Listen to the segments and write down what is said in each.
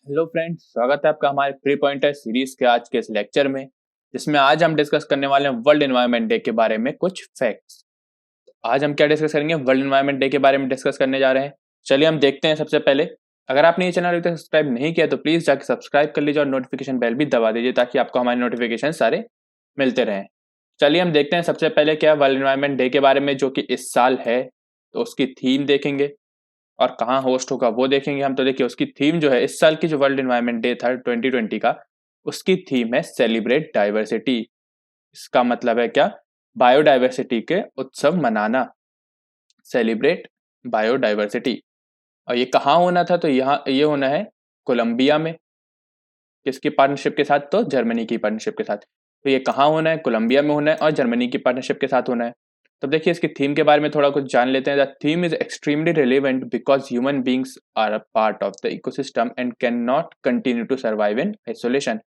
Hello friends, स्वागत है आपका हमारे प्री पॉइंटर सीरीज के आज के इस लेक्चर में, जिसमें आज हम डिस्कस करने वाले हैं वर्ल्ड एनवायरनमेंट डे के बारे में कुछ फैक्ट्स। आज हम क्या डिस्कस करेंगे? वर्ल्ड एनवायरनमेंट डे के बारे में डिस्कस करने जा रहे हैं। चलिए हम देखते हैं। सबसे पहले, अगर आपने ये चैनल अभी तक सब्सक्राइब नहीं किया तो प्लीज जाकर सब्सक्राइब कर लीजिए और नोटिफिकेशन बेल भी दबा दीजिए ताकि आपको हमारे नोटिफिकेशन सारे मिलते रहें। चलिए हम देखते हैं सबसे पहले क्या वर्ल्ड एनवायरनमेंट डे के बारे में, जो कि इस साल है। तो उसकी थीम देखेंगे और कहाँ होस्ट होगा वो देखेंगे हम। तो देखिए, उसकी थीम जो है, इस साल की जो वर्ल्ड एनवायरनमेंट डे था 2020 का, उसकी थीम है सेलिब्रेट डाइवर्सिटी। इसका मतलब है क्या? बायोडाइवर्सिटी के उत्सव मनाना, सेलिब्रेट बायोडाइवर्सिटी। और ये कहाँ होना था? तो यहाँ ये होना है कोलंबिया में। किसकी पार्टनरशिप के साथ? तो जर्मनी की पार्टनरशिप के साथ। तो ये कहाँ होना है? कोलंबिया में होना है और जर्मनी की पार्टनरशिप के साथ होना है। तब देखिए, इसकी थीम के बारे में थोड़ा कुछ जान लेते हैं। The theme is extremely relevant because human beings are a part of the ecosystem and can not continue to survive in isolation.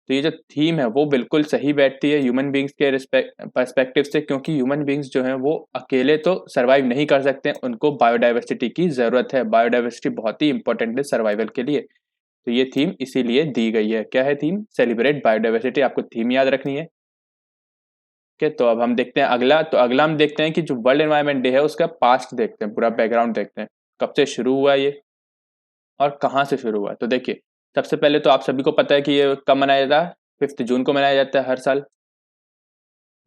तो ये जो थीम है वो बिल्कुल सही बैठती है ह्यूमन बींग्स के पर्सपेक्टिव से, क्योंकि ह्यूमन बींग्स जो हैं वो अकेले तो सर्वाइव नहीं कर सकते, उनको बायोडाइवर्सिटी की जरूरत है। बायोडाइवर्सिटी बहुत ही इंपॉर्टेंट है सर्वाइवल के लिए। तो ये थीम इसीलिए दी गई है। क्या है थीम? Celebrate biodiversity. आपको थीम याद रखनी है। ओके, तो अब हम देखते हैं अगला। तो अगला हम देखते हैं कि जो वर्ल्ड एनवायरनमेंट डे है उसका पास्ट देखते हैं, पूरा बैकग्राउंड देखते हैं, कब से शुरू हुआ ये और कहाँ से शुरू हुआ। तो देखिए, सबसे पहले तो आप सभी को पता है कि ये कब मनाया जाता है? 5 जून को मनाया जाता है हर साल।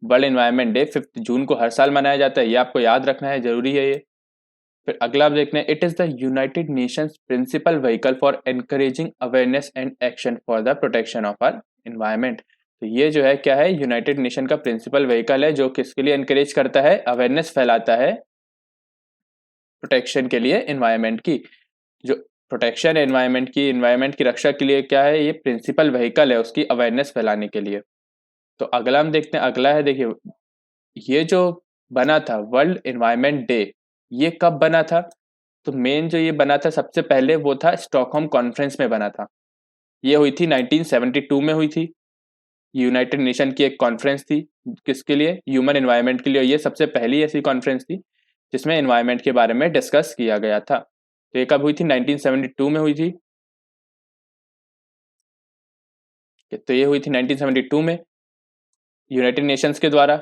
वर्ल्ड एनवायरनमेंट डे 5 जून को हर साल मनाया जाता है, ये आपको याद रखना है, जरूरी है ये। फिर अगला आप देखते हैं, it is the United Nations principal vehicle for encouraging awareness and action for the protection of our environment. तो ये जो है क्या है? यूनाइटेड नेशन का प्रिंसिपल व्हीकल है, जो किसके लिए एनकरेज करता है? अवेयरनेस फैलाता है प्रोटेक्शन के लिए एनवायरनमेंट की। जो प्रोटेक्शन एनवायरनमेंट की रक्षा के लिए क्या है? ये प्रिंसिपल व्हीकल है उसकी अवेयरनेस फैलाने के लिए। तो अगला हम देखते हैं। अगला है, देखिए, ये जो बना था वर्ल्ड एनवायरनमेंट डे, ये कब बना था? तो मेन जो ये बना था सबसे पहले वो था स्टॉकहोम कॉन्फ्रेंस में बना था। ये हुई थी 1972 में हुई थी। यूनाइटेड नेशन की एक कॉन्फ्रेंस थी, किसके लिए? ह्यूमन एनवायरनमेंट के लिए। ये सबसे पहली ऐसी कॉन्फ्रेंस थी जिसमें एनवायरनमेंट के बारे में डिस्कस किया गया था। तो ये कब हुई थी? 1972 में हुई थी। तो ये हुई थी 1972 में यूनाइटेड नेशंस के द्वारा।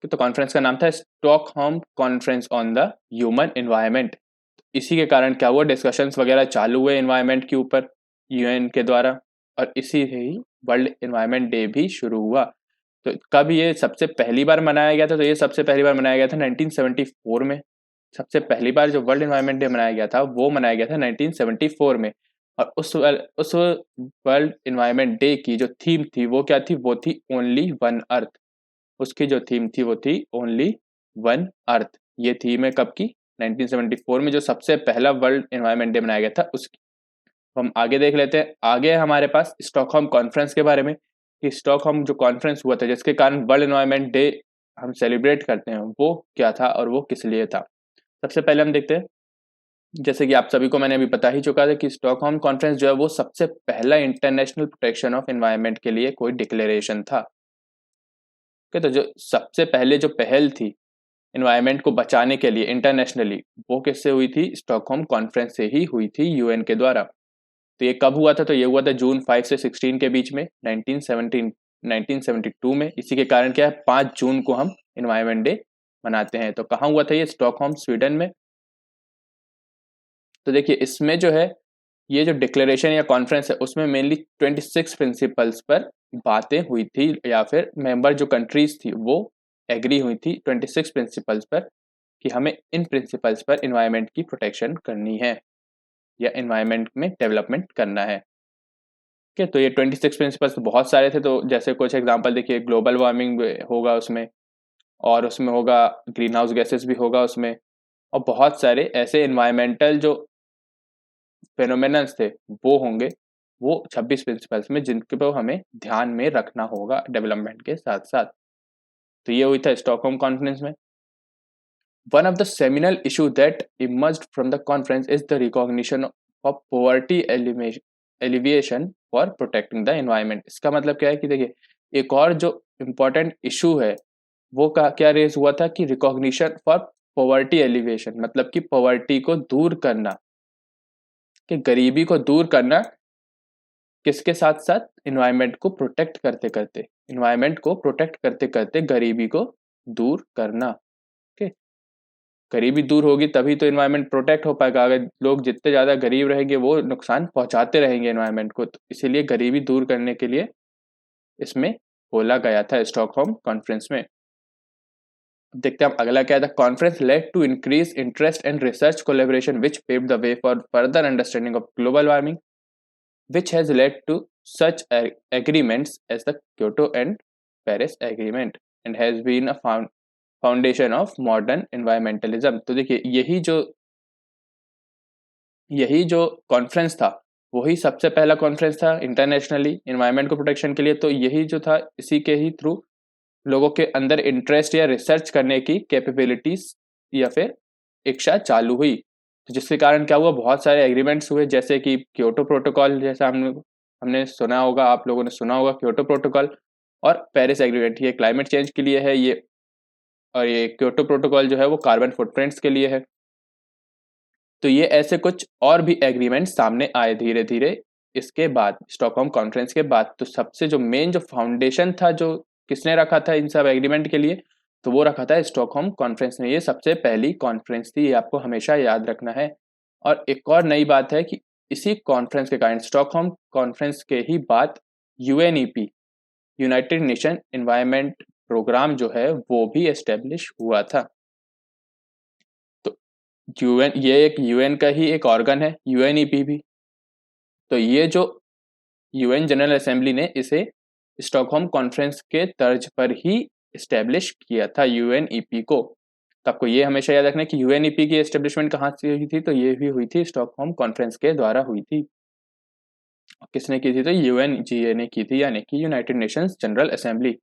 तो कॉन्फ्रेंस का नाम था Stockholm conference on the human environment. इसी के कारण क्या हुआ? डिस्कशंस वगैरह चालू हुए एनवायरनमेंट के ऊपर यूएन के द्वारा, और इसी से ही वर्ल्ड एनवायरनमेंट डे भी शुरू हुआ। तो कब ये सबसे पहली बार मनाया गया था? तो ये सबसे पहली बार मनाया गया था 1974 में। सबसे पहली बार जो वर्ल्ड एनवायरनमेंट डे मनाया गया था वो मनाया गया था 1974 में। और उस वर्ल्ड एनवायरनमेंट डे की जो थीम थी वो क्या थी? वो थी ओनली वन अर्थ। उसकी जो थीम थी वो थी ओनली वन अर्थ। ये थीम है कब की? 1974 में, जो सबसे पहला वर्ल्ड एनवायरनमेंट डे मनाया गया था उसकी। तो हम आगे देख लेते हैं। आगे हमारे पास स्टॉकहोम कॉन्फ्रेंस के बारे में, कि स्टॉकहोम जो कॉन्फ्रेंस हुआ था जिसके कारण वर्ल्ड एनवायरनमेंट डे हम सेलिब्रेट करते हैं, वो क्या था और वो किस लिए था। सबसे पहले हम देखते हैं, जैसे कि आप सभी को मैंने अभी बता ही चुका था कि स्टॉकहोम कॉन्फ्रेंस जो है वो सबसे पहला इंटरनेशनल प्रोटेक्शन ऑफ एनवायरनमेंट के लिए कोई डिक्लेरेशन था। तो जो सबसे पहले जो पहल थी एनवायरनमेंट को बचाने के लिए इंटरनेशनली, वो किससे हुई थी? स्टॉकहोम कॉन्फ्रेंस से ही हुई थी, यूएन के द्वारा। तो ये कब हुआ था? तो ये हुआ था जून 5 से 16 के बीच में, 1972 में। इसी के कारण क्या है, 5 जून को हम एनवायरनमेंट डे मनाते हैं। तो कहाँ हुआ था ये? स्टॉकहोम, स्वीडन में। तो देखिए, इसमें जो है ये जो डिक्लेरेशन या कॉन्फ्रेंस है उसमें मेनली 26 प्रिंसिपल्स पर बातें हुई थी, या फिर मेंबर जो कंट्रीज थी वो एग्री हुई थी 26 प्रिंसिपल्स पर, कि हमें इन प्रिंसिपल्स पर एनवायरनमेंट की प्रोटेक्शन करनी है या एनवायरनमेंट में डेवलपमेंट करना है। ठीक है, तो ये 26 प्रिंसिपल्स तो बहुत सारे थे। तो जैसे कुछ एग्जांपल देखिए, ग्लोबल वार्मिंग होगा उसमें, और उसमें होगा ग्रीन हाउस गैसेस भी होगा उसमें, और बहुत सारे ऐसे एनवायरमेंटल जो फेनोमेनन्स थे वो होंगे, वो 26 प्रिंसिपल्स में, जिनके पर हमें ध्यान में रखना होगा डेवलपमेंट के साथ साथ। तो ये हुई था स्टॉकहोम कॉन्फ्रेंस में। One of the seminal issue that emerged from the conference is the recognition of poverty alleviation for protecting the environment। इसका मतलब क्या है कि देखिए, एक और जो इम्पोर्टेंट इशू है वो क्या रेज हुआ था कि रिकॉग्निशन फॉर पॉवर्टी एलिवेशन, मतलब कि पॉवर्टी को दूर करना, कि गरीबी को दूर करना किसके साथ साथ इन्वायरमेंट को प्रोटेक्ट करते करते गरीबी को दूर करना। ओके, गरीबी दूर होगी तभी तो इन्वायरमेंट प्रोटेक्ट हो पाएगा। अगर लोग जितने ज़्यादा गरीब रहेंगे वो नुकसान पहुंचाते रहेंगे इन्वायरमेंट को, तो इसीलिए गरीबी दूर करने के लिए इसमें बोला गया था स्टॉकहोम कॉन्फ्रेंस में। देखते हैं अगला क्या था। Conference led to increase interest and research collaboration which paved the way for further understanding of global warming which has led to such agreements as the Kyoto and Paris Agreement and has been a foundation of modern environmentalism। तो देखिए यही जो conference था वही सबसे पहला conference था internationally environment को प्रोटेक्शन के लिए। तो यही जो था इसी के ही थ्रू लोगों के अंदर इंटरेस्ट या रिसर्च करने की कैपेबिलिटीज या फिर इच्छा चालू हुई। तो जिसके कारण क्या हुआ, बहुत सारे एग्रीमेंट्स हुए, जैसे कि क्योटो प्रोटोकॉल, जैसा हमने सुना होगा, आप लोगों ने सुना होगा क्योटो प्रोटोकॉल और पेरिस एग्रीमेंट। ये क्लाइमेट चेंज के लिए है ये, और ये क्योटो प्रोटोकॉल जो है वो कार्बन फुटप्रिंट्स के लिए है। तो ये ऐसे कुछ और भी एग्रीमेंट सामने आए धीरे धीरे इसके बाद, स्टॉकहोम कॉन्फ्रेंस के बाद। तो सबसे जो मेन जो फाउंडेशन था, जो किसने रखा था इन सब एग्रीमेंट के लिए, तो वो रखा था स्टॉकहोम कॉन्फ्रेंस ने। ये सबसे पहली कॉन्फ्रेंस थी, ये आपको हमेशा याद रखना है। और एक और नई बात है कि इसी कॉन्फ्रेंस के कारण, स्टॉकहोम कॉन्फ्रेंस के ही बाद UNEP, United Nation environment programme जो है वो भी एस्टेब्लिश हुआ था। तो यूएन, ये एक यूएन का ही एक ऑर्गन है यूएनईपी भी। तो ये जो यूएन जनरल असेंबली ने इसे स्टॉकहोम कॉन्फ्रेंस के तर्ज पर ही एस्टेब्लिश किया था यूएनईपी को। तो आपको ये हमेशा याद रखना है कि यूएनईपी की एस्टेब्लिशमेंट कहाँ से हुई थी, तो ये भी हुई थी स्टॉकहोम कॉन्फ्रेंस के द्वारा हुई थी। किसने की थी, तो यूएनजीए ने की थी, यानी कि यूनाइटेड नेशंस जनरल असेंबली।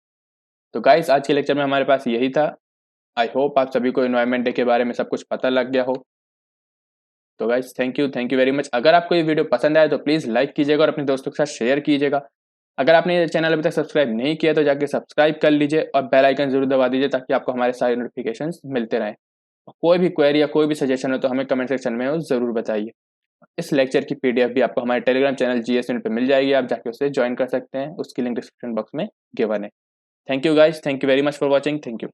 तो गाइस आज के लेक्चर में हमारे पास यही था। आई होप आप सभी को एनवायरनमेंट डे के बारे में सब कुछ पता लग गया हो। तो guys thank you very much. अगर आपको ये वीडियो पसंद आया तो प्लीज़ लाइक कीजिएगा और अपने दोस्तों के साथ शेयर कीजिएगा। अगर आपने ये चैनल अभी तक सब्सक्राइब नहीं किया तो जाके सब्सक्राइब कर लीजिए और बेल आइकन जरूर दबा दीजिए ताकि आपको हमारे सारे नोटिफिकेशंस मिलते रहें। कोई भी क्वेरी या कोई भी सजेशन हो तो हमें कमेंट सेक्शन में ज़रूर बताइए। इस लेक्चर की पीडीएफ भी आपको हमारे टेलीग्राम चैनल जीएस यूनिट पे मिल जाएगी, आप जाके उसे ज्वाइन कर सकते हैं, उसकी लिंक डिस्क्रिप्शन बॉक्स में गिवन है। Thank you guys, thank you very much for watching, thank you.